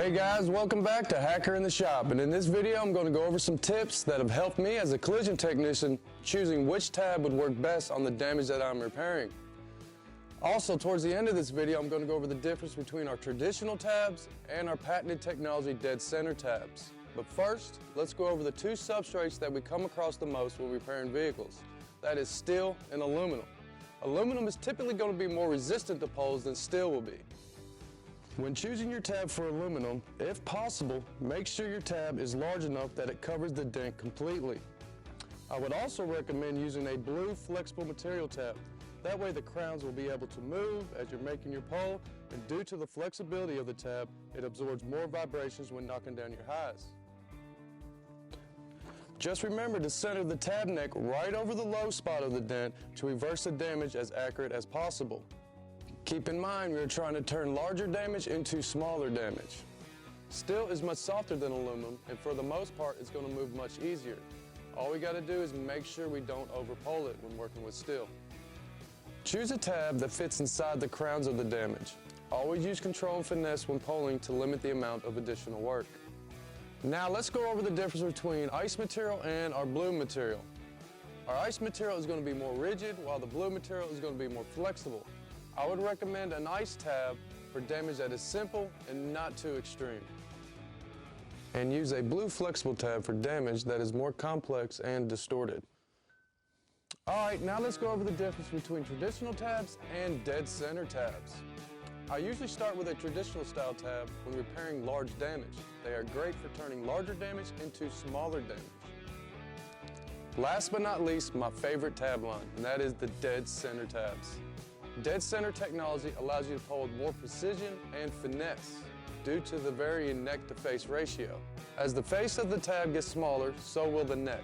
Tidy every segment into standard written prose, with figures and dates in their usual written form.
Hey guys, welcome back to Hacker in the Shop, and in this video I'm going to go over some tips that have helped me as a collision technician choosing which tab would work best on the damage that I'm repairing. Also, towards the end of this video I'm going to go over the difference between our traditional tabs and our patented technology dead center tabs. But first, let's go over the two substrates that we come across the most when repairing vehicles. That is steel and aluminum. Aluminum is typically going to be more resistant to poles than steel will be. When choosing your tab for aluminum, if possible, make sure your tab is large enough that it covers the dent completely. I would also recommend using a blue flexible material tab. That way the crowns will be able to move as you're making your pole, and due to the flexibility of the tab, it absorbs more vibrations when knocking down your highs. Just remember to center the tab neck right over the low spot of the dent to reverse the damage as accurate as possible. Keep in mind, we are trying to turn larger damage into smaller damage. Steel is much softer than aluminum, and for the most part, it's going to move much easier. All we got to do is make sure we don't overpole it when working with steel. Choose a tab that fits inside the crowns of the damage. Always use control and finesse when poling to limit the amount of additional work. Now let's go over the difference between ice material and our blue material. Our ice material is going to be more rigid, while the blue material is going to be more flexible. I would recommend an ice tab for damage that is simple and not too extreme. And use a blue flexible tab for damage that is more complex and distorted. Alright, now let's go over the difference between traditional tabs and dead center tabs. I usually start with a traditional style tab when repairing large damage. They are great for turning larger damage into smaller damage. Last but not least, my favorite tab line, and that is the dead center tabs. Dead center technology allows you to pole with more precision and finesse due to the varying neck to face ratio. As the face of the tab gets smaller, so will the neck.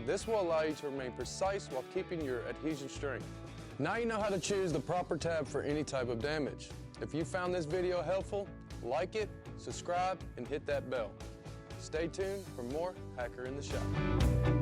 This will allow you to remain precise while keeping your adhesion strength. Now you know how to choose the proper tab for any type of damage. If you found this video helpful, like it, subscribe, and hit that bell. Stay tuned for more Hacker in the Shop.